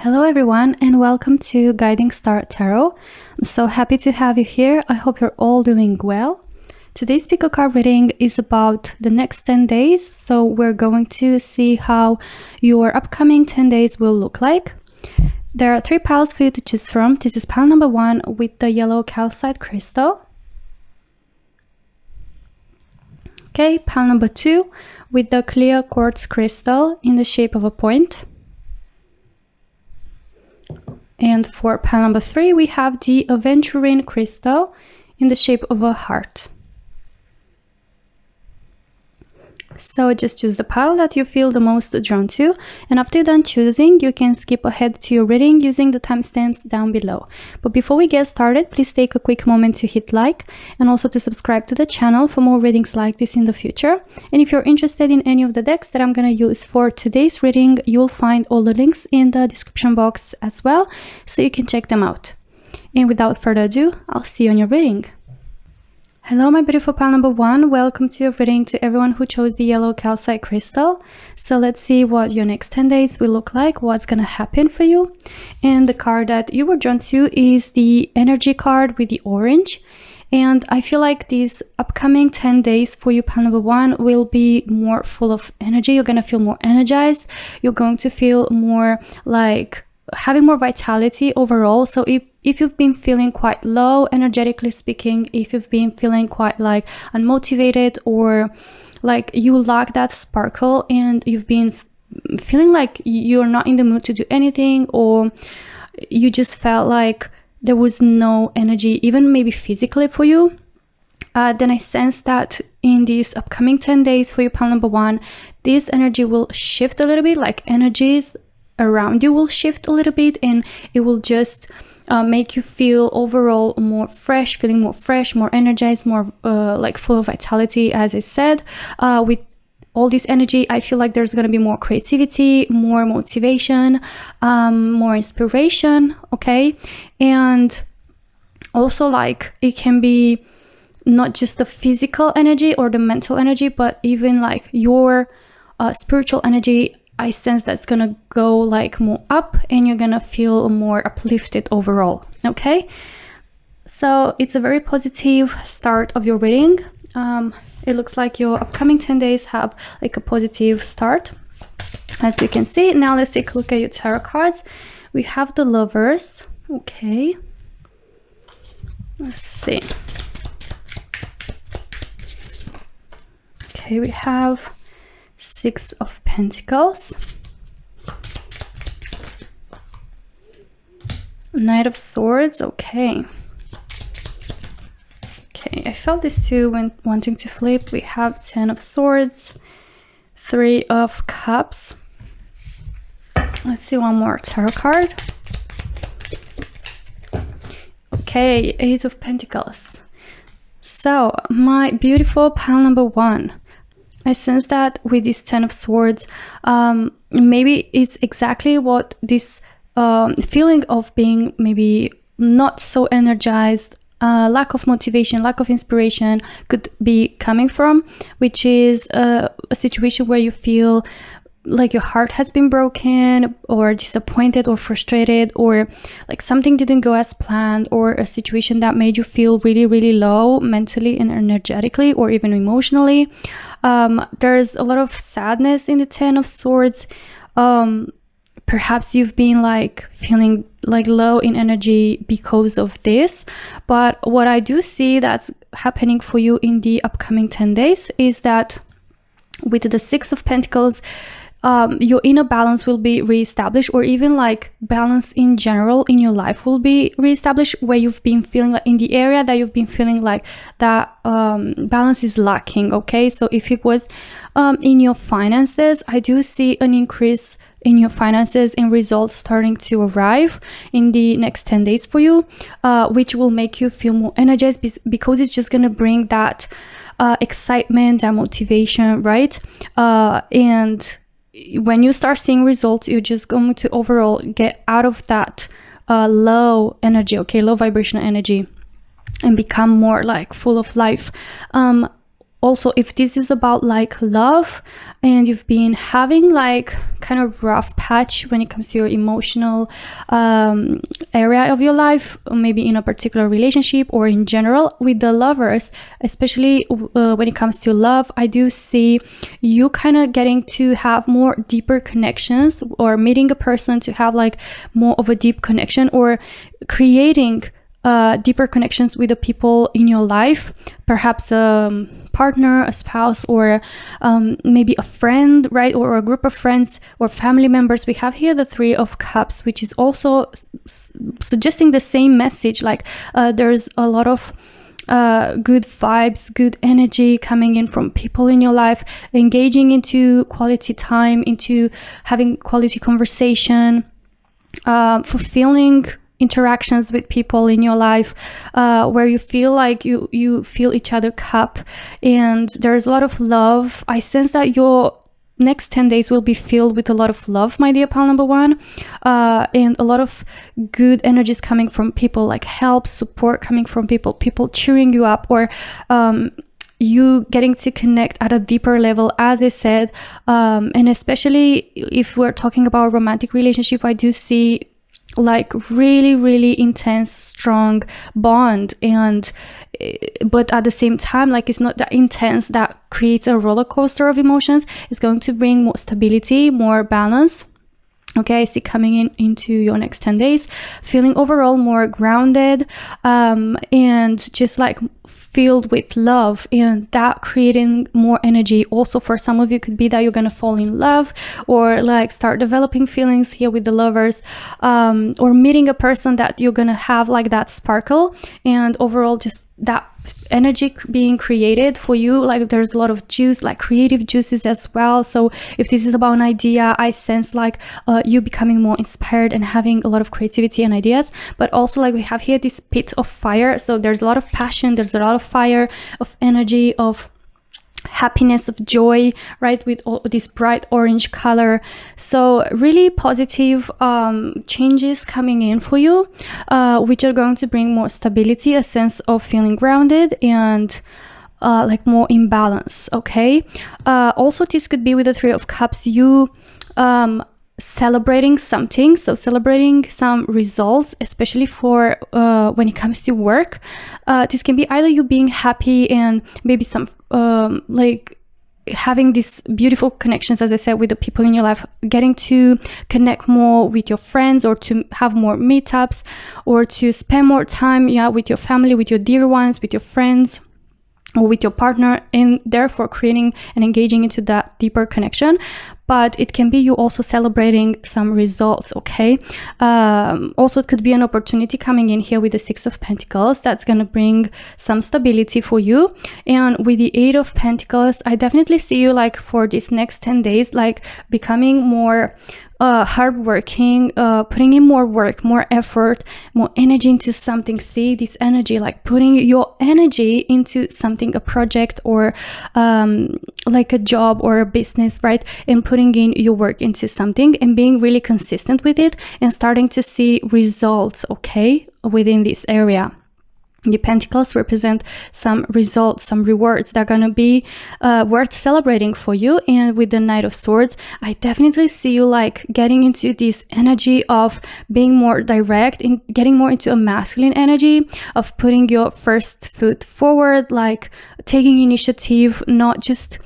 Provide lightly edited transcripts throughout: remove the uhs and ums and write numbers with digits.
Hello everyone and welcome to Guiding Star Tarot. I'm so happy to have you here. I hope you're all doing well. Today's pick a card reading is about the next 10 days. So we're going to see how your upcoming 10 days will look like. There are 3 piles for you to choose from. This is pile number 1 with the yellow calcite crystal. Okay, pile number 2 with the clear quartz crystal in the shape of a point. And for pile number 3, we have the Aventurine crystal in the shape of a heart. So just choose the pile that you feel the most drawn to, and after you're done choosing, you can skip ahead to your reading using the timestamps down below. But before we get started, please take a quick moment to hit like and also to subscribe to the channel for more readings like this in the future. And if you're interested in any of the decks that I'm going to use for today's reading, you'll find all the links in the description box as well, so you can check them out. And without further ado, I'll see you on your reading. Hello my beautiful pile number 1, welcome to your reading to everyone who chose the yellow calcite crystal. So let's see what your next 10 days will look like, what's gonna happen for you. And the card that you were drawn to is the energy card with the orange. And I feel like these upcoming 10 days for you, pile number 1, will be more full of energy. You're gonna feel more energized. You're going to feel more like having more vitality overall. So if you've been feeling quite low energetically speaking, if you've been feeling quite like unmotivated, or like you lack that sparkle and you've been feeling like you're not in the mood to do anything, or you just felt like there was no energy even maybe physically for you, then I sense that in these upcoming 10 days for you, pile number 1, this energy will shift a little bit, like energies around you will shift a little bit, and it will just make you feel overall more fresh, feeling more fresh, more energized, more like full of vitality. As I said, with all this energy, I feel like there's going to be more creativity, more motivation, more inspiration, okay? And also, like, it can be not just the physical energy or the mental energy, but even like your spiritual energy. I sense that's gonna go like more up, and you're gonna feel more uplifted overall. Okay, so it's a very positive start of your reading. It looks like your upcoming 10 days have like a positive start, as you can see. Now let's take a look at your tarot cards. We have the Lovers. Okay, let's see. Okay, we have 6 of Pentacles, Knight of Swords. Okay, I felt this too when wanting to flip. We have 10 of Swords, 3 of Cups. Let's see one more tarot card. Okay, 8 of Pentacles. So my beautiful pile number 1, I sense that with this 10 of Swords, maybe it's exactly what this feeling of being maybe not so energized, lack of motivation, lack of inspiration could be coming from, which is a situation where you feel like your heart has been broken, or disappointed, or frustrated, or like something didn't go as planned, or a situation that made you feel really, really low mentally and energetically, or even emotionally. There's a lot of sadness in the 10 of Swords. Perhaps you've been like feeling like low in energy because of this, but what I do see that's happening for you in the upcoming 10 days is that with the 6 of Pentacles, your inner balance will be reestablished, or even like balance in general in your life will be reestablished, where you've been feeling like in the area that you've been feeling like that balance is lacking. Okay, so if it was in your finances, I do see an increase in your finances and results starting to arrive in the next 10 days for you, which will make you feel more energized, because it's just going to bring that excitement and motivation, right? And when you start seeing results, you're just going to overall get out of that low energy, okay, low vibrational energy, and become more like full of life. also, if this is about like love and you've been having like kind of rough patch when it comes to your emotional area of your life, maybe in a particular relationship or in general with the lovers, especially when it comes to love, I do see you kind of getting to have more deeper connections, or meeting a person to have like more of a deep connection, or creating deeper connections with the people in your life, perhaps a partner, a spouse, or maybe a friend, right? Or a group of friends or family members. We have here the Three of Cups, which is also suggesting the same message. Like there's a lot of good vibes, good energy coming in from people in your life, engaging into quality time, into having quality conversation, fulfilling interactions with people in your life, where you feel like you fill each other cup, and there's a lot of love. I sense that your next 10 days will be filled with a lot of love, my dear pal number one, and a lot of good energies coming from people, like help, support coming from people cheering you up, or you getting to connect at a deeper level, as I said, and especially if we're talking about romantic relationship, I do see like really intense, strong bond, and but at the same time, like it's not that intense that creates a roller coaster of emotions. It's going to bring more stability, more balance. Okay, I see coming into your next 10 days, feeling overall more grounded, and just like filled with love, and that creating more energy. Also, for some of you, could be that you're gonna fall in love, or like start developing feelings here with the lovers, or meeting a person that you're gonna have like that sparkle, and overall just that energy being created for you. Like there's a lot of juice, like creative juices as well. So if this is about an idea, I sense like you becoming more inspired and having a lot of creativity and ideas. But also, like we have here this pit of fire, so there's a lot of passion, there's a lot of fire, of energy, of happiness, of joy, right, with all this bright orange color. So really positive changes coming in for you, which are going to bring more stability, a sense of feeling grounded, and like more in balance. Okay, also this could be with the Three of Cups, you celebrating something, so celebrating some results, especially for when it comes to work. This can be either you being happy and maybe some like having these beautiful connections, as I said, with the people in your life, getting to connect more with your friends, or to have more meetups, or to spend more time with your family, with your dear ones, with your friends, or with your partner, and therefore creating and engaging into that deeper connection. But it can be you also celebrating some results. Okay, also it could be an opportunity coming in here with the Six of Pentacles that's going to bring some stability for you. And with the Eight of Pentacles, I definitely see you like for these next 10 days like becoming more hardworking, putting in more work, more effort, more energy into something. See this energy, like putting your energy into something, a project, or like a job or a business, right? And putting in your work into something and being really consistent with it, and starting to see results, okay, within this area. The Pentacles represent some results, some rewards that are going to be worth celebrating for you. And with the Knight of Swords, I definitely see you like getting into this energy of being more direct, and getting more into a masculine energy of putting your first foot forward, like taking initiative, not just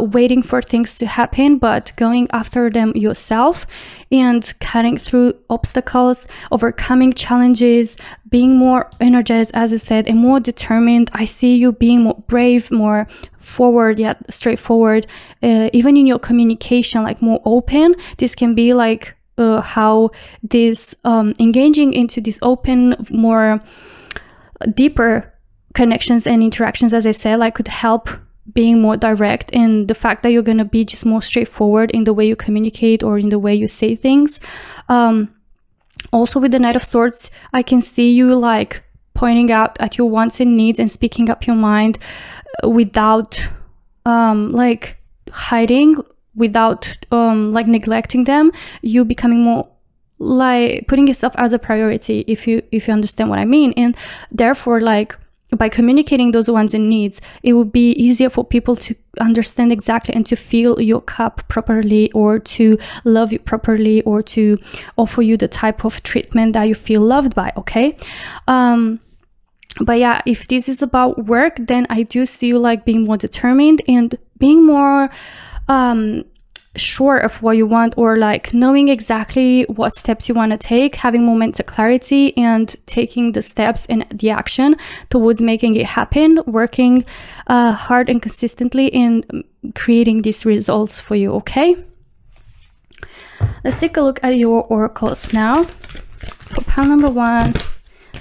waiting for things to happen, but going after them yourself, and cutting through obstacles, overcoming challenges, being more energized, as I said, and more determined. I see you being more brave, more forward, yet straightforward, even in your communication, like more open. This can be like how this engaging into this open, more deeper connections and interactions, as I said, like could help being more direct, and the fact that you're going to be just more straightforward in the way you communicate or in the way you say things. Also with the Knight of Swords, I can see you like pointing out at your wants and needs and speaking up your mind without like hiding, without like neglecting them. You becoming more like putting yourself as a priority, if you understand what I mean, and therefore like by communicating those wants and needs, it would be easier for people to understand exactly and to fill your cup properly, or to love you properly, or to offer you the type of treatment that you feel loved by, okay? But yeah, if this is about work, then I do see you like being more determined and being more sure of what you want, or like knowing exactly what steps you want to take, having moments of clarity and taking the steps and the action towards making it happen, working hard and consistently in creating these results for you, okay? Let's take a look at your oracles now. For pile number 1,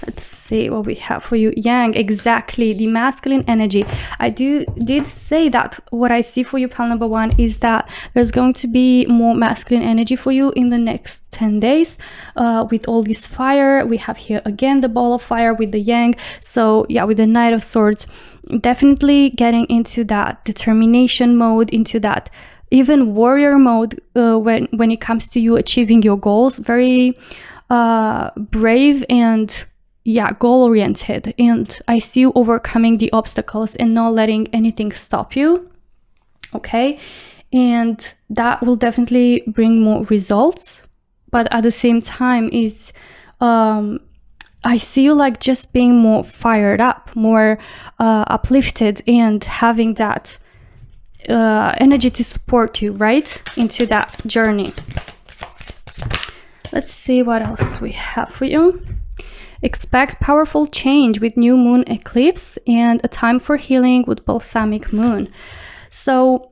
let's see what we have for you. Yang, exactly, the masculine energy. I did say that what I see for you, pile number 1, is that there's going to be more masculine energy for you in the next 10 days with all this fire. We have here again the ball of fire with the yang. So yeah, with the Knight of Swords, definitely getting into that determination mode, into that even warrior mode when it comes to you achieving your goals. Very brave and yeah, goal oriented, and I see you overcoming the obstacles and not letting anything stop you, okay? And that will definitely bring more results, but at the same time is I see you like just being more fired up, more uplifted, and having that energy to support you right into that journey. Let's see what else we have for you. Expect powerful change with new moon eclipse and a time for healing with balsamic moon. So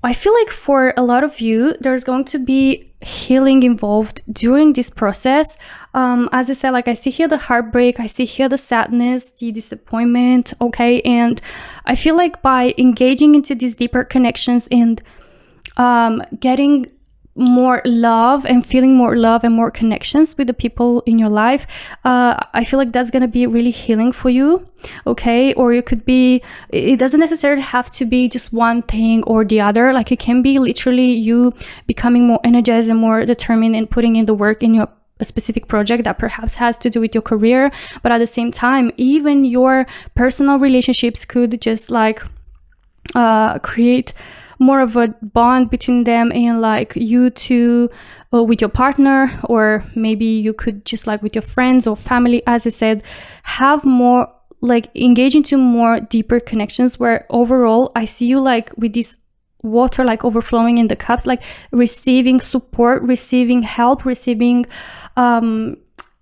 I feel like for a lot of you, there's going to be healing involved during this process. As I said, like I see here the heartbreak, I see here the sadness, the disappointment, okay? And I feel like by engaging into these deeper connections and getting more love and feeling more love and more connections with the people in your life, I feel like that's gonna be really healing for you, okay? Or it could be, it doesn't necessarily have to be just one thing or the other. Like it can be literally you becoming more energized and more determined and putting in the work in your a specific project that perhaps has to do with your career, but at the same time, even your personal relationships could just like create more of a bond between them, and like you two with your partner, or maybe you could just like with your friends or family, as I said, have more like engage into more deeper connections, where overall I see you like with this water like overflowing in the cups, like receiving support, receiving help, receiving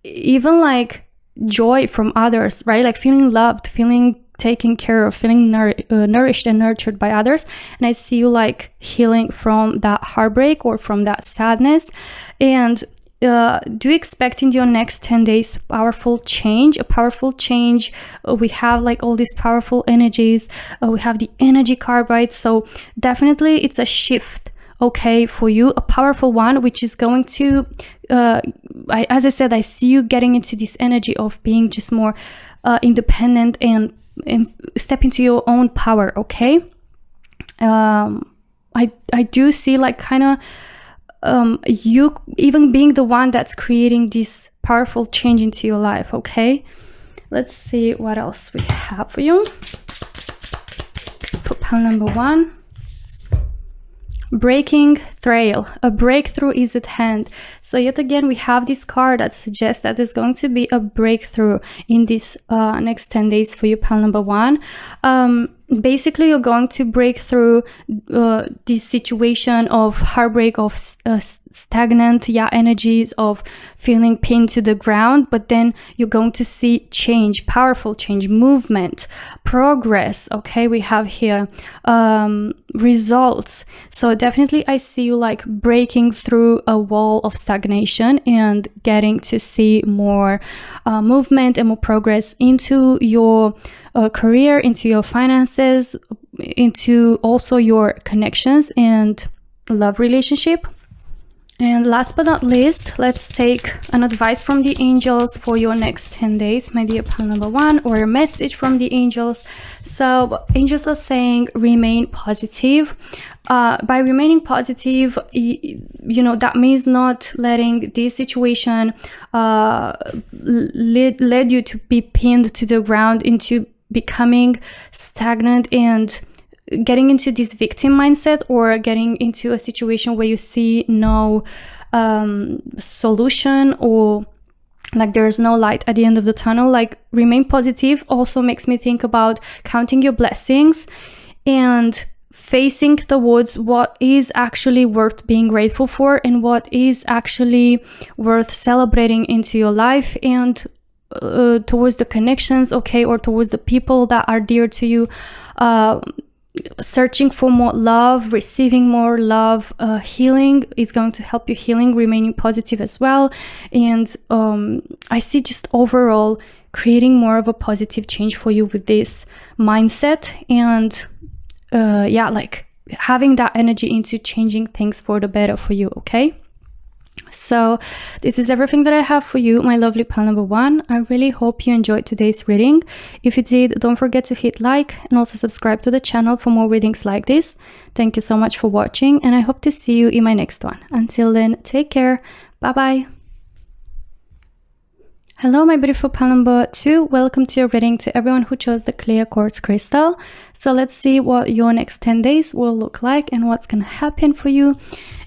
even like joy from others, right? Like feeling loved, feeling taken care of, feeling nourished and nurtured by others. And I see you like healing from that heartbreak or from that sadness. And do expect in your next 10 days powerful change, a powerful change. We have like all these powerful energies. We have the energy card, right? So definitely it's a shift, okay, for you, a powerful one, which is going to as I said, I see you getting into this energy of being just more independent and step into your own power, okay? I do see like kind of you even being the one that's creating this powerful change into your life, okay? Let's see what else we have for you. For pile number 1, breaking trail, a breakthrough is at hand. So yet again, we have this card that suggests that there's going to be a breakthrough in this next 10 days for you, pile number 1. Basically, you're going to break through this situation of heartbreak, of stagnant energies, of feeling pinned to the ground, but then you're going to see change, powerful change, movement, progress, okay? We have here results. So definitely I see you like breaking through a wall of stagnation and getting to see more movement and more progress into your career, into your finances, into also your connections and love relationship. And last but not least, let's take an advice from the angels for your next 10 days, my dear pile number 1, or a message from the angels. So angels are saying remain positive. By remaining positive, you know, that means not letting this situation led you to be pinned to the ground into becoming stagnant and getting into this victim mindset, or getting into a situation where you see no solution, or like there's no light at the end of the tunnel. Like remain positive also makes me think about counting your blessings and facing towards what is actually worth being grateful for and what is actually worth celebrating into your life, and towards the connections, okay, or towards the people that are dear to you. Searching for more love, receiving more love. Healing is going to help you healing, remaining positive as well. And I see just overall creating more of a positive change for you with this mindset, and yeah, like having that energy into changing things for the better for you, okay? So this is everything that I have for you, my lovely pile number 1. I really hope you enjoyed today's reading. If you did, don't forget to hit like and also subscribe to the channel for more readings like this. Thank you so much for watching, and I hope to see you in my next one. Until then, take care. Bye bye. Hello, my beautiful pile number 2. Welcome to your reading, to everyone who chose the clear quartz crystal. So let's see what your next 10 days will look like and what's going to happen for you.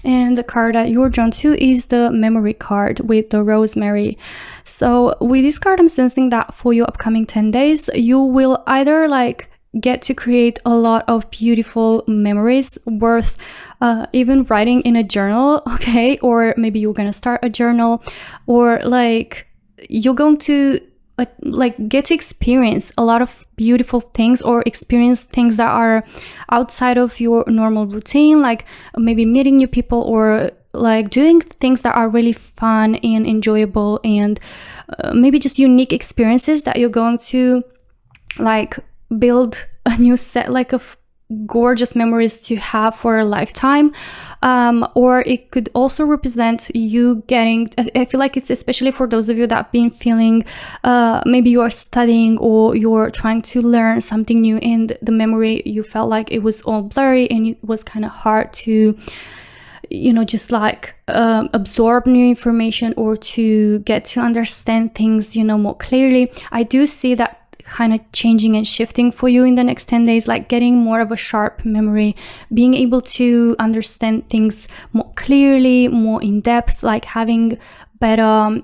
And the card that you're drawn to is the memory card with the rosemary. So with this card, I'm sensing that for your upcoming 10 days, you will either like get to create a lot of beautiful memories worth even writing in a journal, okay? Or maybe you're going to start a journal, or like you're going to like get to experience a lot of beautiful things, or experience things that are outside of your normal routine, like maybe meeting new people, or like doing things that are really fun and enjoyable, and maybe just unique experiences that you're going to like build a new set like of gorgeous memories to have for a lifetime. Or it could also represent you getting, I feel like it's especially for those of you that have been feeling maybe you are studying or you're trying to learn something new, and the memory, you felt like it was all blurry and it was kind of hard to, you know, just like absorb new information or to get to understand things, you know, more clearly. I do see that kind of changing and shifting for you in the next 10 days, like getting more of a sharp memory, being able to understand things more clearly, more in depth, like having better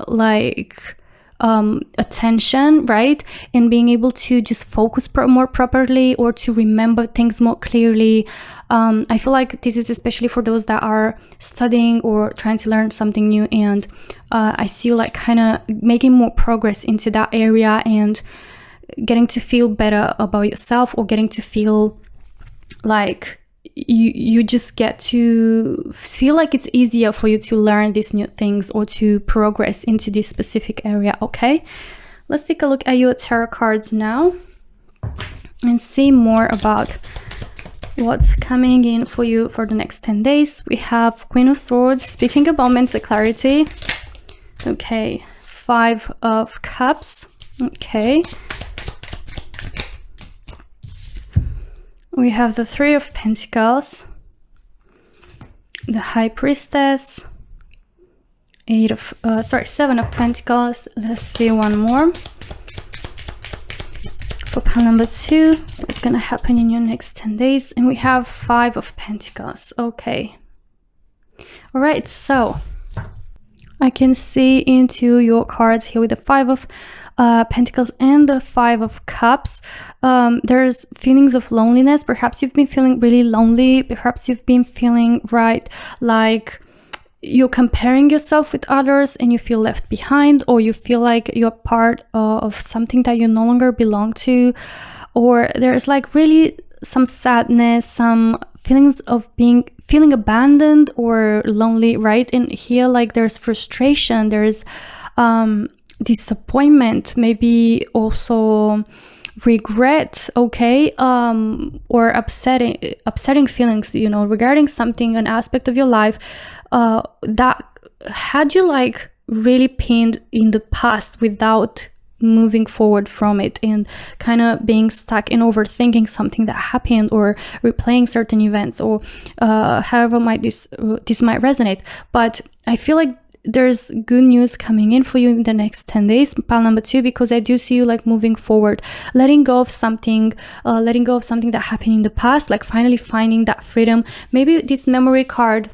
like attention, right? And being able to just focus more properly, or to remember things more clearly. I feel like this is especially for those that are studying or trying to learn something new, and I see you like kind of making more progress into that area, and getting to feel better about yourself, or getting to feel like you just get to feel like it's easier for you to learn these new things or to progress into this specific area, okay? Let's take a look at your tarot cards now and see more about what's coming in for you for the next 10 days. We have Queen of Swords, speaking about mental clarity. Okay, 5 of Cups. Okay. We have the 3 of Pentacles, the High Priestess, 7 of Pentacles. Let's see one more. For pile number 2, what's gonna happen in your next 10 days? And we have 5 of Pentacles. Okay. All right, so I can see into your cards here with the 5 of Pentacles and the 5 of Cups. There's feelings of loneliness. Perhaps you've been feeling really lonely. Perhaps you've been feeling like you're comparing yourself with others and you feel left behind, or you feel like you're part of something that you no longer belong to, or there's like really some sadness, some feelings of feeling abandoned or lonely, right? And here, like, there's frustration, there's disappointment, maybe also regret, okay, or upsetting feelings, you know, regarding something, an aspect of your life that had you like really pinned in the past without moving forward from it, and kind of being stuck in overthinking something that happened, or replaying certain events, or however this might resonate. But I feel like there's good news coming in for you in the next 10 days, pile number 2, because I do see you like moving forward, letting go of something that happened in the past, like finally finding that freedom. Maybe this memory card,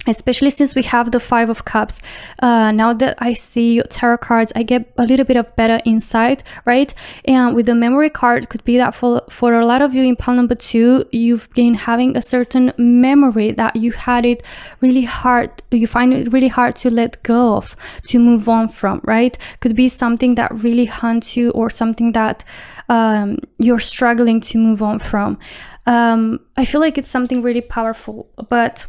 especially since we have the 5 of Cups, now that I see your tarot cards, I get a little bit of better insight, right? And with the memory card, could be that for a lot of you in pile number 2, you've been having a certain memory that you find it really hard to let go of, to move on from, right? Could be something that really haunts you, or something that you're struggling to move on from. I feel like it's something really powerful, but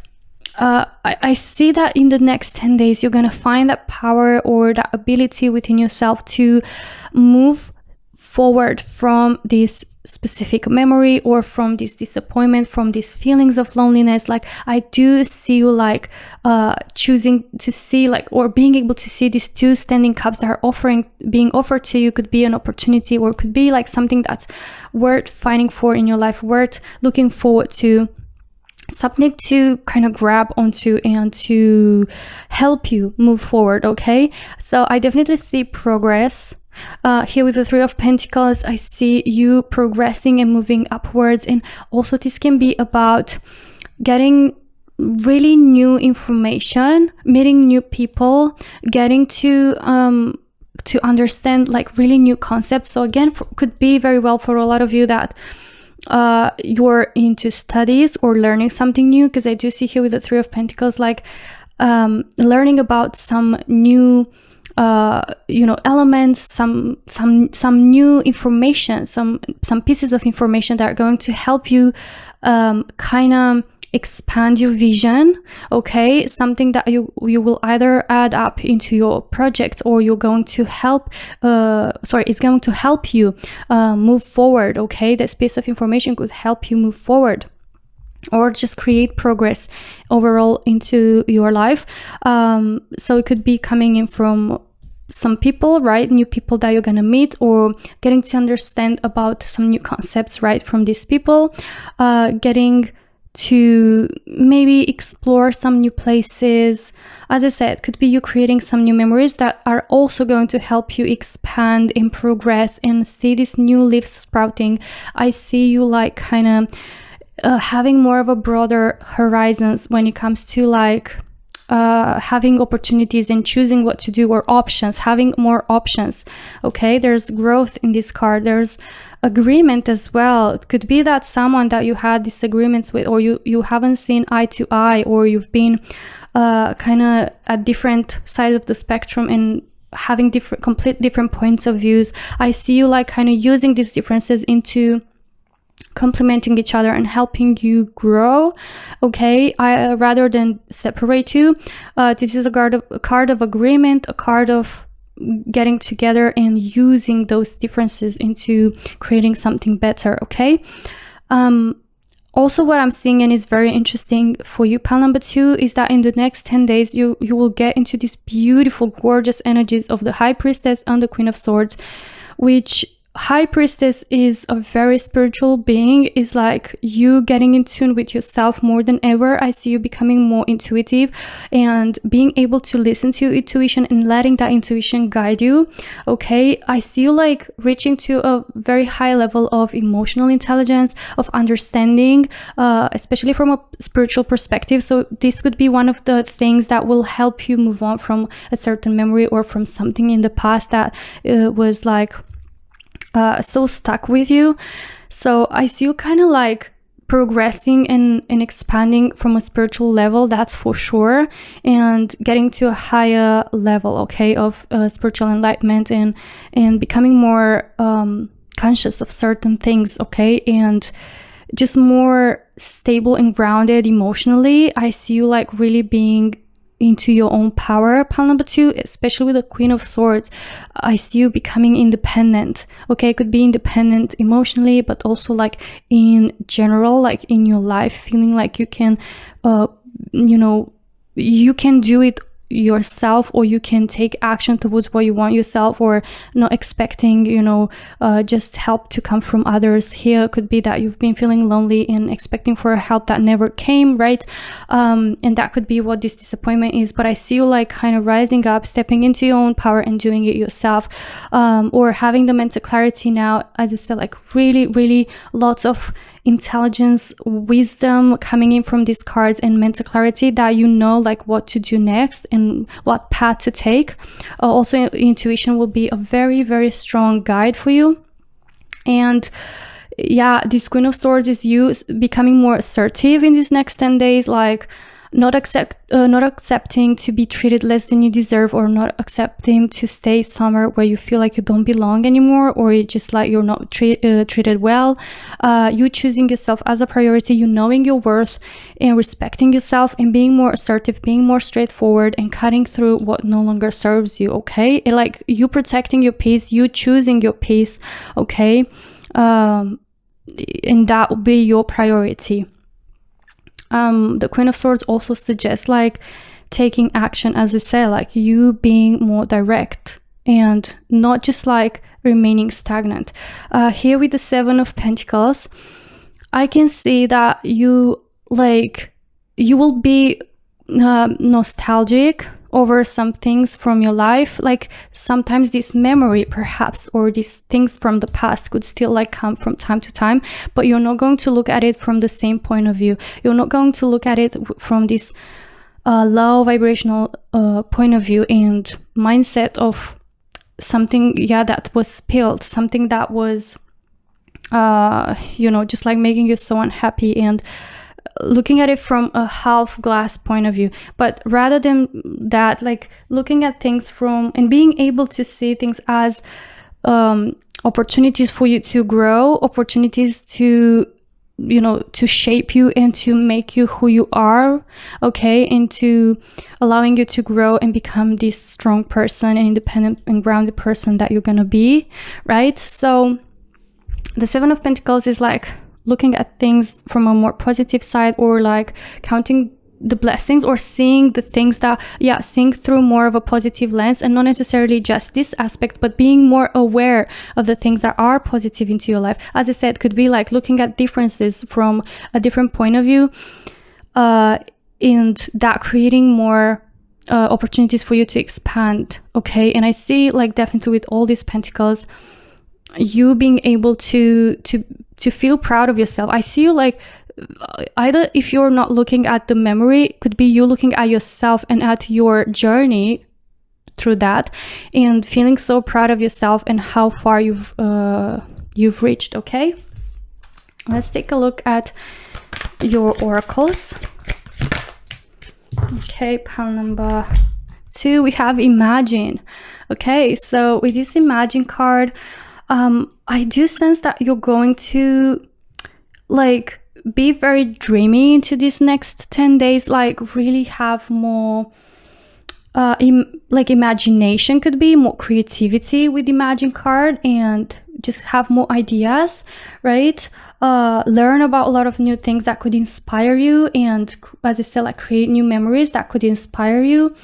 I see that in the next 10 days, you're going to find that power or that ability within yourself to move forward from this specific memory, or from this disappointment, from these feelings of loneliness. Like, I do see you like choosing to see, like, or being able to see these 2 standing cups that are being offered to you. Could be an opportunity, or could be like something that's worth fighting for in your life, worth looking forward to, something to kind of grab onto and to help you move forward, okay? So I definitely see progress here with the 3 of Pentacles. I see you progressing and moving upwards, and also this can be about getting really new information, meeting new people, getting to understand like really new concepts. So again, could be very well for a lot of you that you're into studies or learning something new, because I do see here with the 3 of Pentacles like learning about some new elements, some new information, some pieces of information that are going to help you kind of expand your vision, okay? Something that you will either add up into your project, or you're going to help it's going to help you move forward, okay? This piece of information could help you move forward, or just create progress overall into your life. So it could be coming in from some people, right? New people that you're gonna meet, or getting to understand about some new concepts, right, from these people, getting to maybe explore some new places. As I said, could be you creating some new memories that are also going to help you expand and progress and see these new leaves sprouting. I see you like kind of having more of a broader horizons when it comes to like having opportunities and choosing what to do, or options, having more options, okay? There's growth in this card. There's agreement as well. It could be that someone that you had disagreements with, or you haven't seen eye to eye, or you've been kind of at different sides of the spectrum and having complete different points of views. I see you like kind of using these differences into complementing each other and helping you grow, okay? Rather than separate you. This is a card of agreement, a card of getting together and using those differences into creating something better, okay? Also, what I'm seeing, and is very interesting for you, pile number 2, is that in the next 10 days, you will get into these beautiful, gorgeous energies of the High Priestess and the Queen of Swords, which High Priestess is a very spiritual being. Is like you getting in tune with yourself more than ever. I see you becoming more intuitive and being able to listen to your intuition and letting that intuition guide you, okay? I see you like reaching to a very high level of emotional intelligence, of understanding, especially from a spiritual perspective. So this could be one of the things that will help you move on from a certain memory, or from something in the past that was like so stuck with you. So I see you kind of like progressing and expanding from a spiritual level, that's for sure, and getting to a higher level, okay, of spiritual enlightenment, and becoming more conscious of certain things, okay, and just more stable and grounded emotionally. I see you like really being into your own power. Pile number 2, especially with the Queen of Swords, I see you becoming independent. Okay, it could be independent emotionally, but also like in general, like in your life, feeling like you can you know, you can do it yourself, or you can take action towards what you want yourself, or not expecting, you know, just help to come from others. Here could be that you've been feeling lonely and expecting for help that never came, right? And that could be what this disappointment is. But I see you like kind of rising up, stepping into your own power and doing it yourself, or having the mental clarity now, as I said, like really lots of intelligence, wisdom coming in from these cards, and mental clarity that you know like what to do next and what path to take. Also, intuition will be a very strong guide for you. And yeah, this Queen of Swords is you becoming more assertive in these next 10 days, like not accepting to be treated less than you deserve, or not accepting to stay somewhere where you feel like you don't belong anymore, or it's just like you're not treated well. You choosing yourself as a priority, you knowing your worth and respecting yourself, and being more assertive, being more straightforward, and cutting through what no longer serves you. Okay, and like you protecting your peace, you choosing your peace. Okay, and that will be your priority. The Queen of Swords also suggests like taking action, as I said, like you being more direct and not just like remaining stagnant. Here with the 7 of Pentacles, I can see that you will be nostalgic over some things from your life. Like sometimes this memory perhaps, or these things from the past could still like come from time to time, but you're not going to look at it from the same point of view. You're not going to look at it from this low vibrational point of view and mindset of something, yeah, that was spilled, something that was you know, just like making you so unhappy, and looking at it from a half glass point of view. But rather than that, like looking at things from and being able to see things as opportunities for you to grow, opportunities to, you know, to shape you and to make you who you are. Okay, and to allowing you to grow and become this strong person and independent and grounded person that you're gonna be, right? So the 7 of Pentacles is like looking at things from a more positive side, or like counting the blessings, or seeing the things that, yeah, seeing through more of a positive lens, and not necessarily just this aspect, but being more aware of the things that are positive into your life. As I said, could be like looking at differences from a different point of view, and that creating more opportunities for you to expand. Okay, and I see like definitely with all these Pentacles, you being able to feel proud of yourself. I see you like either, if you're not looking at the memory, it could be you looking at yourself and at your journey through that, and feeling so proud of yourself and how far you've reached. Okay, let's take a look at your oracles. Okay, pile number 2, we have Imagine. Okay, so with this Imagine card, I do sense that you're going to like be very dreamy into these next 10 days, like really have more like imagination, could be more creativity with Imagine card, and just have more ideas, right? Learn about a lot of new things that could inspire you, and as I said, like create new memories that could inspire you.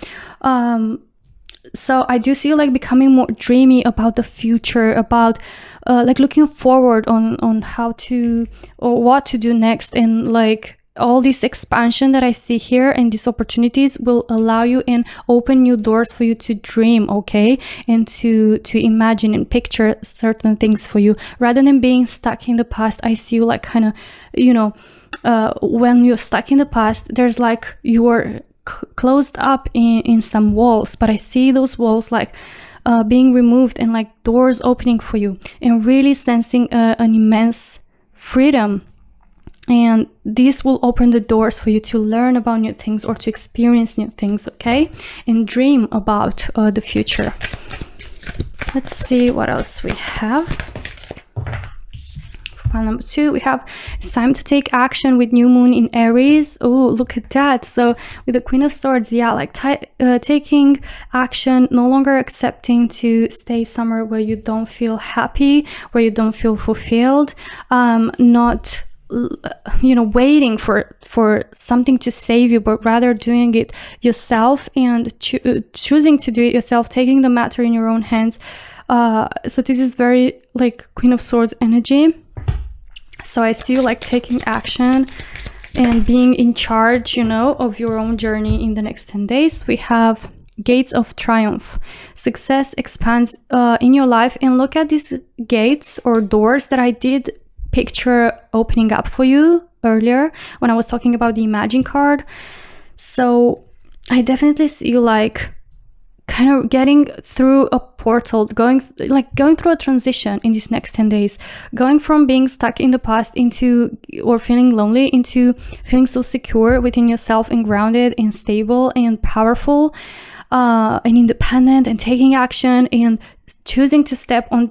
So I do see you like becoming more dreamy about the future, about like looking forward on how to, or what to do next, and like all this expansion that I see here and these opportunities will allow you and open new doors for you to dream, okay, and to imagine and picture certain things for you, rather than being stuck in the past. I see you like kind of, you know, when you're stuck in the past, there's like you're closed up in some walls, but I see those walls like being removed and like doors opening for you, and really sensing an immense freedom. And this will open the doors for you to learn about new things or to experience new things, okay, and dream about the future. Let's see what else we have pile number 2, we have it's time to take action with new moon in Aries. Oh, look at that. So with the Queen of Swords, yeah, like taking action, no longer accepting to stay somewhere where you don't feel happy, where you don't feel fulfilled, not waiting for something to save you, but rather doing it yourself and choosing to do it yourself, taking the matter in your own hands. So this is very like Queen of Swords energy. So I see you like taking action and being in charge, of your own journey in the next 10 days. We have Gates of Triumph. Success expands in your life. And look at these gates or doors that I did picture opening up for you earlier when I was talking about the Imagine card. So I definitely see you like kind of getting through a portal, going through a transition in these next 10 days, going from being stuck in the past or feeling lonely into feeling so secure within yourself and grounded and stable and powerful and independent and taking action and choosing to step on,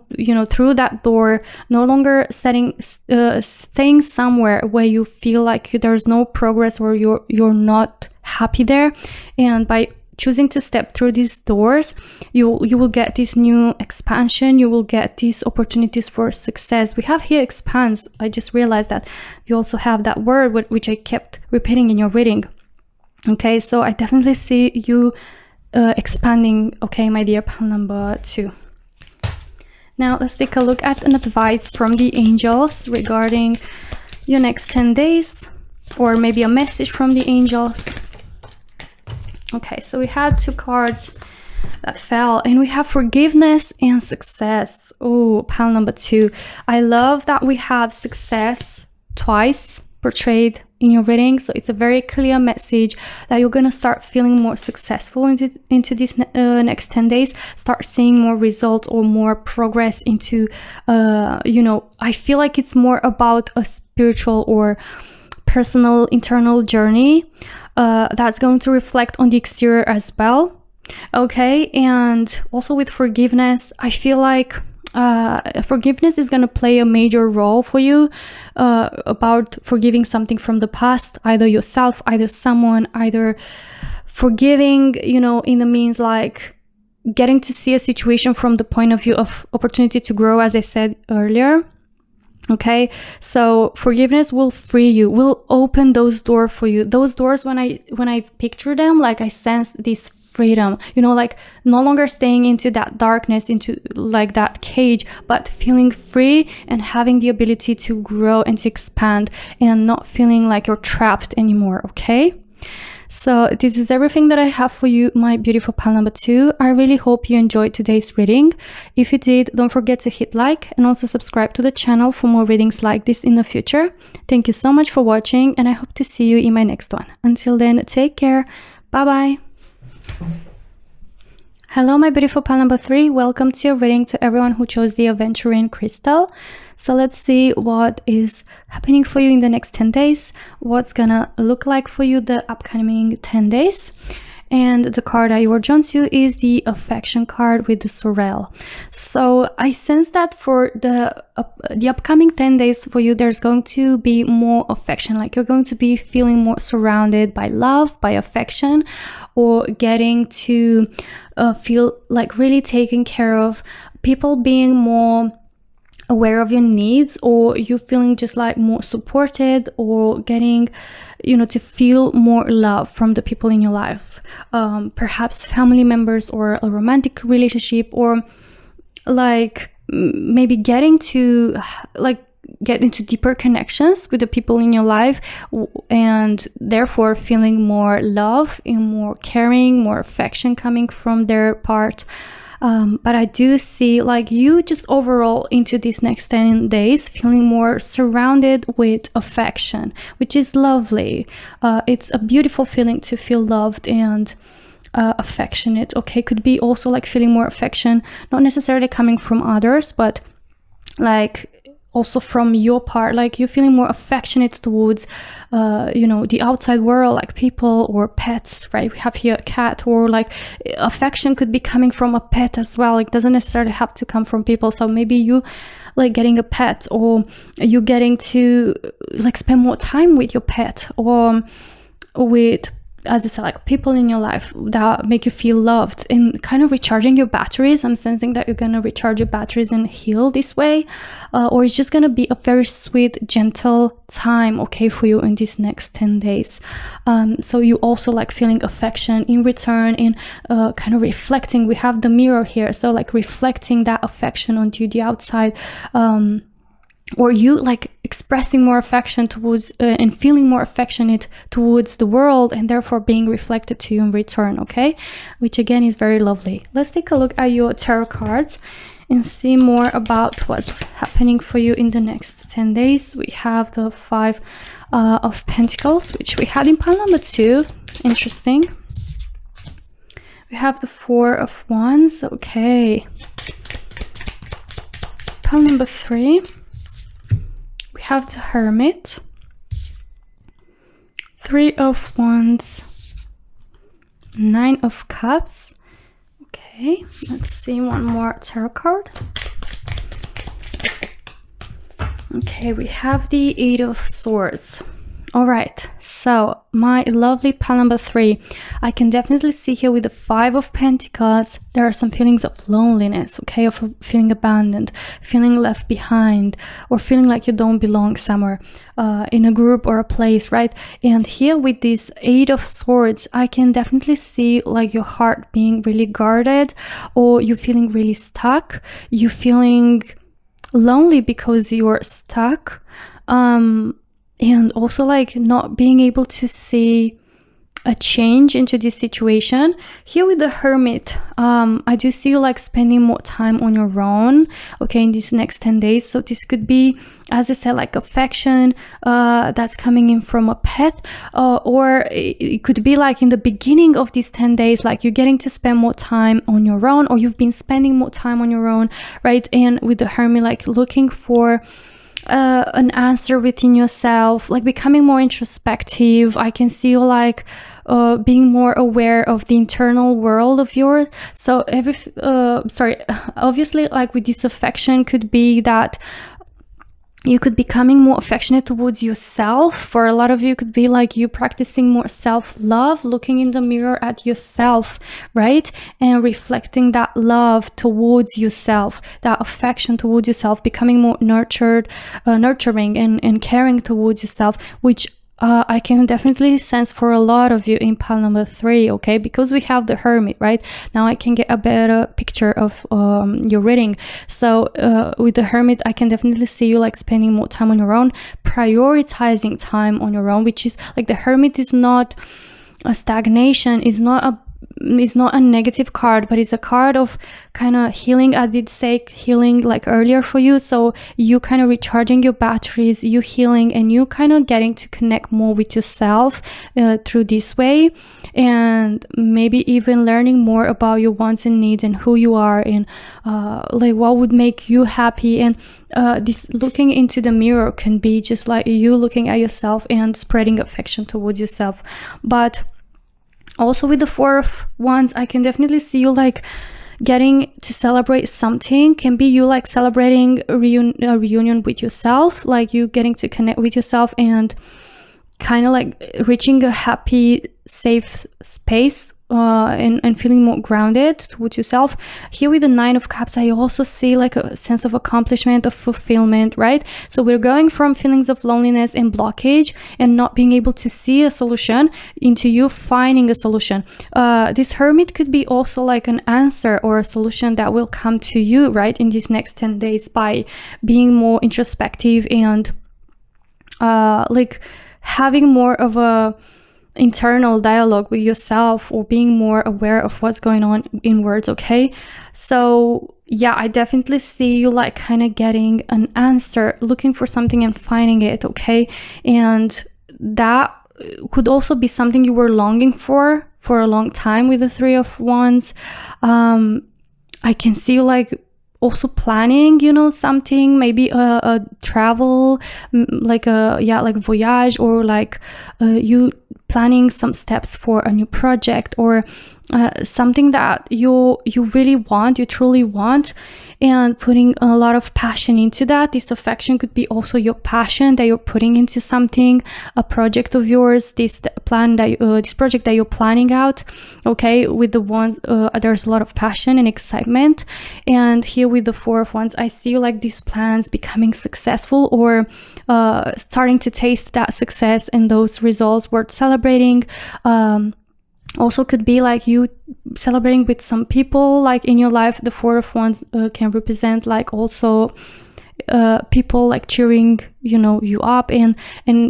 through that door, no longer staying somewhere where you feel like there's no progress or you're not happy there. And by choosing to step through these doors, you will get this new expansion. You will get these opportunities for success. We have here expands. I just realized that you also have that word which I kept repeating in your reading. Okay, so I definitely see you expanding. Okay, my dear pile number 2. Now let's take a look at an advice from the angels regarding your next 10 days, or maybe a message from the angels. Okay, so we had 2 cards that fell, and we have forgiveness and success. Oh, pile number 2. I love that we have success twice portrayed in your reading. So it's a very clear message that you're going to start feeling more successful into these next 10 days, start seeing more results or more progress into, I feel like it's more about a spiritual or personal internal journey that's going to reflect on the exterior as well. Okay, and also with forgiveness, I feel like forgiveness is going to play a major role for you, about forgiving something from the past, either yourself, either someone, either forgiving, in the means like getting to see a situation from the point of view of opportunity to grow, as I said earlier. Okay, so forgiveness will free you, will open those doors for you. Those doors, when I picture them, like I sense this freedom, like no longer staying into that darkness, into like that cage, but feeling free and having the ability to grow and to expand and not feeling like you're trapped anymore. Okay, so this is everything that I have for you, my beautiful pile number 2. I really hope you enjoyed today's reading. If you did, don't forget to hit like and also subscribe to the channel for more readings like this in the future. Thank you so much for watching, and I hope to see you in my next one. Until then, take care. Bye bye. Hello, my beautiful pile number 3. Welcome to your reading, to everyone who chose the Aventurine crystal. So let's see what is happening for you in the next 10 days. What's gonna look like for you the upcoming 10 days. And the card that you are drawn to is the affection card with the sorrel. So I sense that for the upcoming 10 days for you, there's going to be more affection. Like you're going to be feeling more surrounded by love, by affection, or getting to feel like really taken care of, people being more aware of your needs, or you feeling just like more supported, or getting to feel more love from the people in your life, perhaps family members or a romantic relationship, or like maybe getting to get into deeper connections with the people in your life, and therefore feeling more love and more caring, more affection coming from their part. But I do see like you just overall into these next 10 days feeling more surrounded with affection, which is lovely. It's a beautiful feeling to feel loved and affectionate. Okay, could be also like feeling more affection, not necessarily coming from others, but like also from your part, like you're feeling more affectionate towards the outside world, like people or pets, right? We have here a cat, or like affection could be coming from a pet as well. It doesn't necessarily have to come from people. So maybe you like getting a pet, or you getting to like spend more time with your pet, or with, as I said, like people in your life that make you feel loved, and kind of recharging your batteries. I'm sensing that you're gonna recharge your batteries and heal this way, or it's just gonna be a very sweet, gentle time, okay, for you in these next 10 days. So you also like feeling affection in return, and kind of reflecting. We have the mirror here, so like reflecting that affection onto the outside, or you like expressing more affection towards and feeling more affectionate towards the world, and therefore being reflected to you in return, okay, which again is very lovely. Let's take a look at your tarot cards and see more about what's happening for you in the next 10 days. We have the 5 of Pentacles, which we had in pile number 2. Interesting. We have the 4 of Wands. Okay. Pile number 3. We have the Hermit, 3 of Wands, 9 of Cups. Okay, let's see one more tarot card. Okay, we have the 8 of Swords. All right, so my lovely pile number 3, I can definitely see here with the 5 of Pentacles, there are some feelings of loneliness, okay, of feeling abandoned, feeling left behind, or feeling like you don't belong somewhere, in a group or a place, right? And here with this 8 of Swords, I can definitely see like your heart being really guarded, or you feeling really stuck, you feeling lonely because you're stuck, and also like not being able to see a change into this situation. Here with the Hermit, I do see you like spending more time on your own, okay, in these next 10 days. So this could be, as I said, like affection that's coming in from a pet, or it could be like in the beginning of these 10 days, like you're getting to spend more time on your own, or you've been spending more time on your own, right? And with the Hermit, like looking for an answer within yourself, like becoming more introspective. I can see you like being more aware of the internal world of yours. So obviously like with this affection could be that you could be becoming more affectionate towards yourself. For a lot of you, it could be like you practicing more self-love, looking in the mirror at yourself, right? And reflecting that love towards yourself, that affection towards yourself, becoming more nurturing and caring towards yourself, which I can definitely sense for a lot of you in pile number 3, okay, because we have the Hermit, right? Now I can get a better picture of your reading. So with the Hermit, I can definitely see you like spending more time on your own, prioritizing time on your own, which is like the Hermit is not a stagnation, is not a negative card, but it's a card of kind of healing. I did say healing like earlier for you, so you kind of recharging your batteries, you healing, and you kind of getting to connect more with yourself through this way, and maybe even learning more about your wants and needs and who you are, and like what would make you happy. And this looking into the mirror can be just like you looking at yourself and spreading affection towards yourself. But also with the 4 of Wands, I can definitely see you like getting to celebrate something. Can be you like celebrating a reunion with yourself, like you getting to connect with yourself and kind of like reaching a happy, safe space, and feeling more grounded towards yourself. Here with the 9 of Cups, I also see like a sense of accomplishment, of fulfillment, right? So we're going from feelings of loneliness and blockage and not being able to see a solution into you finding a solution. This Hermit could be also like an answer or a solution that will come to you, right, in these next 10 days by being more introspective and like having more of a internal dialogue with yourself, or being more aware of what's going on inwards, okay? So yeah, I definitely see you like kind of getting an answer, looking for something and finding it, okay? And that could also be something you were longing for a long time with the 3 of Wands. I can see you like also planning, you know, something, maybe a travel, like like voyage, or like you planning some steps for a new project, or something that you really want, you truly want, and putting a lot of passion into that. This affection could be also your passion that you're putting into something, a project of yours, this project that you're planning out. Okay, with the Wands, there's a lot of passion and excitement. And here with the Four of Wands, I see like these plans becoming successful, or starting to taste that success and those results worth celebrating. Also could be like you celebrating with some people like in your life. The Four of Wands can represent like also people like cheering, you know, you up, and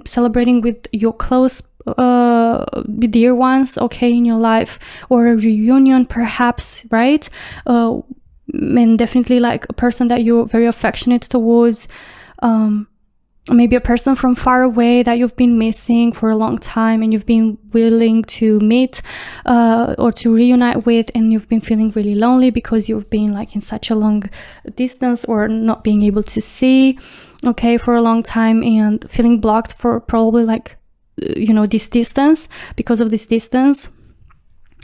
celebrating with your close dear ones, okay, in your life, or a reunion perhaps, right? And definitely like a person that you're very affectionate towards, maybe a person from far away that you've been missing for a long time and you've been willing to meet or to reunite with, and you've been feeling really lonely because you've been like in such a long distance, or not being able to see, okay, for a long time, and feeling blocked for probably like, you know, this distance, because of this distance,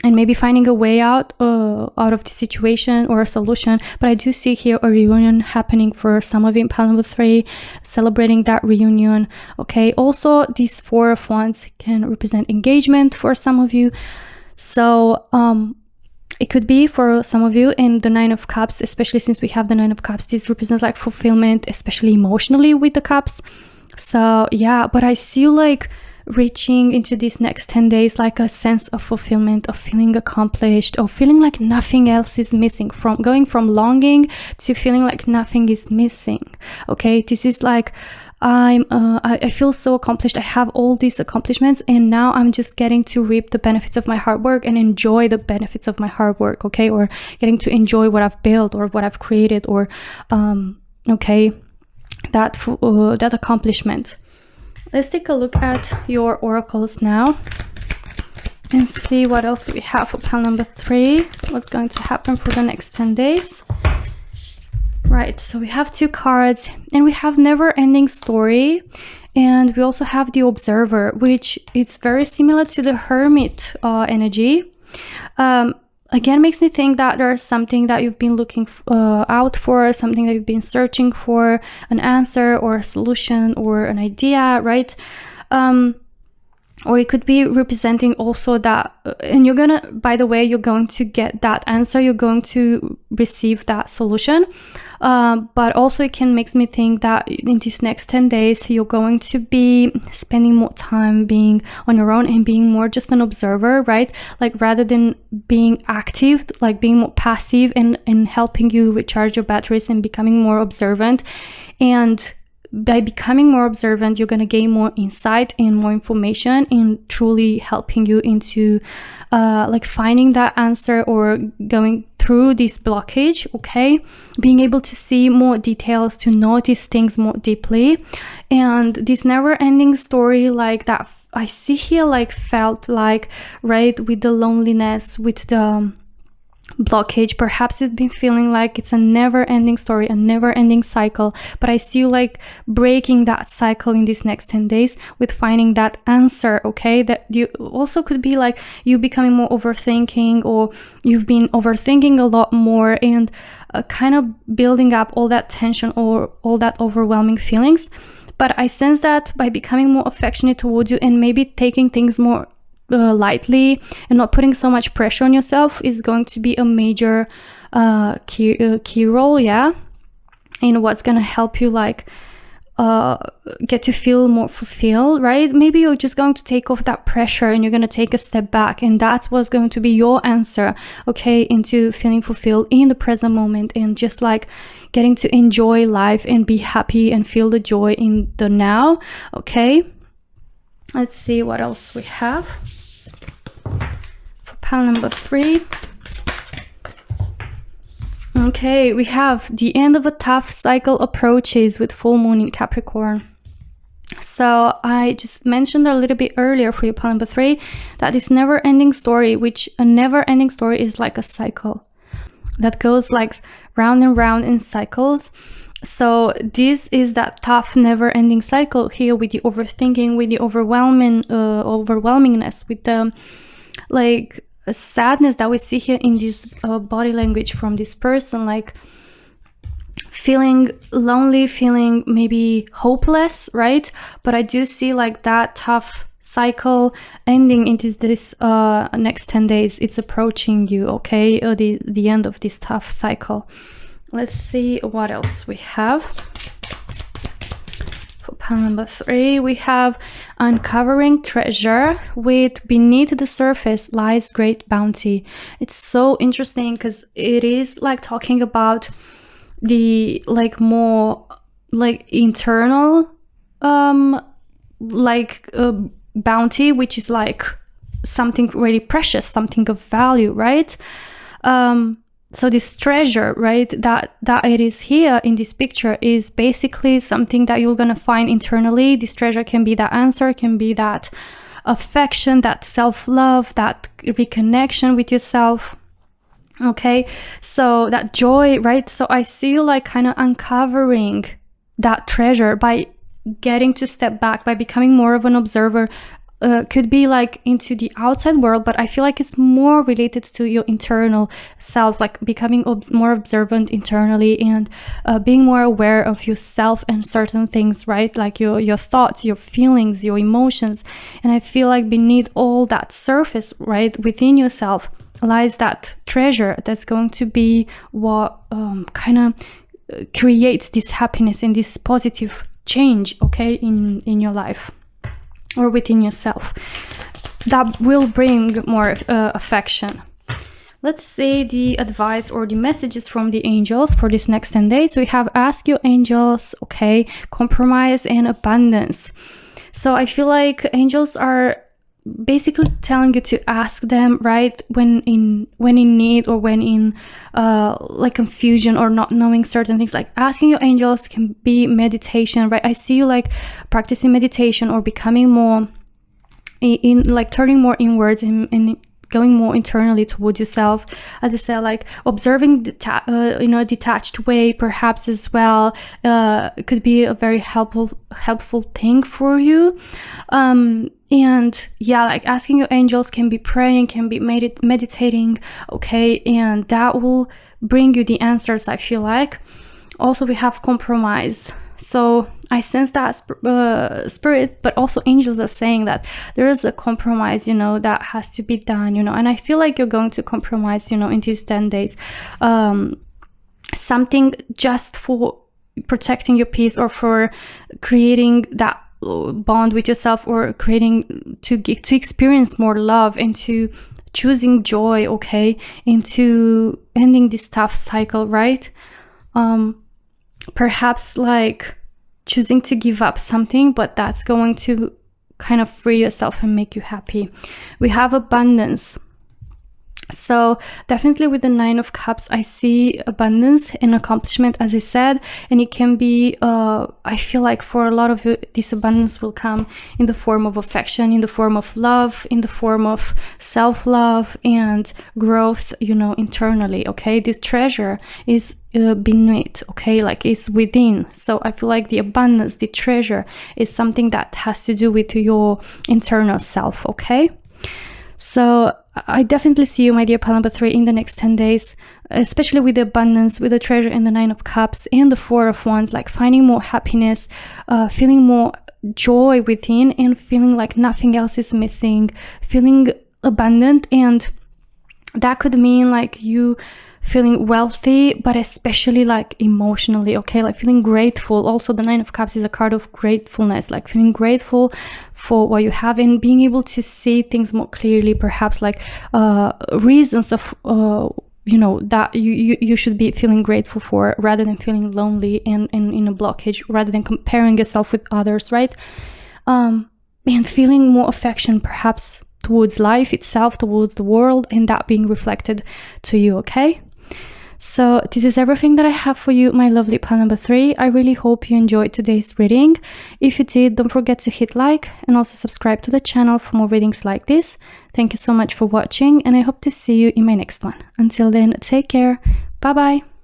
and maybe finding a way out of the situation, or a solution. But I do see here a reunion happening for some of you in pile number 3, celebrating that reunion, okay? Also, these Four of Wands can represent engagement for some of you. So it could be for some of you. And the Nine of Cups, especially since we have the Nine of Cups, this represents like fulfillment, especially emotionally with the cups. So yeah, but I see you like reaching into these next 10 days like a sense of fulfillment, of feeling accomplished, of feeling like nothing else is missing, from going from longing to feeling like nothing is missing. Okay, this is like I feel so accomplished. I have all these accomplishments, and now I'm just getting to reap the benefits of my hard work and enjoy the benefits of my hard work, okay? Or getting to enjoy what I've built or what I've created, or okay, that accomplishment. Let's take a look at your oracles now and see what else we have for pile number 3. What's going to happen for the next 10 days? Right, so we have 2 cards, and we have never-ending story, and we also have the Observer, which it's very similar to the Hermit energy. Again, makes me think that there's something that you've been looking out for, something that you've been searching for, an answer or a solution or an idea, right? Or it could be representing also that, and you're gonna, by the way, you're going to get that answer, you're going to receive that solution. But also it can make me think that in these next 10 days, you're going to be spending more time being on your own and being more just an observer, right? Like rather than being active, like being more passive and helping you recharge your batteries and becoming more observant. And by becoming more observant, you're going to gain more insight and more information, and truly helping you into like finding that answer or going through this blockage, okay? Being able to see more details, to notice things more deeply. And this never-ending story like that I see here, like felt like, right, with the loneliness, with the blockage, perhaps it's been feeling like it's a never-ending story, a never-ending cycle, but I see you like breaking that cycle in these next 10 days with finding that answer, okay? That you also could be like you becoming more overthinking, or you've been overthinking a lot more, and kind of building up all that tension or all that overwhelming feelings. But I sense that by becoming more affectionate towards you and maybe taking things more lightly and not putting so much pressure on yourself is going to be a major key role, yeah, in what's gonna help you like get to feel more fulfilled, right? Maybe you're just going to take off that pressure and you're going to take a step back, and that's what's going to be your answer, okay, into feeling fulfilled in the present moment, and just like getting to enjoy life and be happy and feel the joy in the now, okay? Let's see what else we have for pile number 3. Okay, we have the end of a tough cycle approaches with full moon in Capricorn. So I just mentioned a little bit earlier for you, pile number 3, that this never-ending story, which a never-ending story is like a cycle. that goes like round and round in cycles. So this is that tough, never-ending cycle here with the overthinking, with the overwhelmingness, with the like sadness that we see here in this body language from this person, like feeling lonely, feeling maybe hopeless, right? But I do see like that tough cycle ending into this next 10 days. It's approaching you, okay? The end of this tough cycle. Let's see what else we have. For pile number 3, we have uncovering treasure. With beneath the surface lies great bounty. It's so interesting because it is like talking about the like more like internal bounty, which is like something really precious, something of value, right? So this treasure, right, that it is here in this picture is basically something that you're gonna find internally. This treasure can be that answer, can be that affection, that self-love, that reconnection with yourself. Okay, so that joy, right? So I see you like kind of uncovering that treasure by getting to step back, by becoming more of an observer. Could be like into the outside world, but I feel like it's more related to your internal self, like becoming more observant internally and being more aware of yourself and certain things, right? Like your thoughts, your feelings, your emotions. And I feel like beneath all that surface, right, within yourself lies that treasure that's going to be what kind of creates this happiness and this positive change, okay, in your life or within yourself, that will bring more affection. Let's see the advice or the messages from the angels for this next 10 days. We have ask your angels, okay, compromise and abundance. So I feel like angels are basically telling you to ask them, right, when in need or when in like confusion or not knowing certain things. Like asking your angels can be meditation, right? I see you like practicing meditation or becoming more in like turning more inwards and going more internally toward yourself. As I said, like observing in a detached way perhaps as well could be a very helpful thing for you. And yeah, like asking your angels can be praying, can be meditating, okay, and that will bring you the answers, I feel like. Also we have compromise. So I sense that spirit, but also angels are saying that there is a compromise, you know, that has to be done, you know, and I feel like you're going to compromise, you know, in these 10 days. Something just for protecting your peace or for creating that bond with yourself, or creating to experience more love, into choosing joy, okay, into ending this tough cycle, right? Perhaps like choosing to give up something, but that's going to kind of free yourself and make you happy. We have abundance. So definitely with the 9 of Cups, I see abundance and accomplishment, as I said, and it can be, I feel like for a lot of you, this abundance will come in the form of affection, in the form of love, in the form of self-love and growth, you know, internally, okay? This treasure is beneath, okay, like it's within. So I feel like the abundance, the treasure is something that has to do with your internal self, okay? So I definitely see you, my dear pile number 3, in the next 10 days, especially with the abundance, with the treasure and the 9 of Cups and the 4 of Wands, like finding more happiness, feeling more joy within, and feeling like nothing else is missing, feeling abundant. And that could mean like you feeling wealthy, but especially like emotionally, okay, like feeling grateful. Also the 9 of Cups is a card of gratefulness, like feeling grateful for what you have and being able to see things more clearly, perhaps like reasons of you know, that you should be feeling grateful for, rather than feeling lonely and in a blockage, rather than comparing yourself with others, right? And feeling more affection perhaps towards life itself, towards the world, and that being reflected to you, okay? So this is everything that I have for you, my lovely pile number 3. I really hope you enjoyed today's reading. If you did, don't forget to hit like and also subscribe to the channel for more readings like this. Thank you so much for watching, and I hope to see you in my next one. Until then, take care. Bye bye.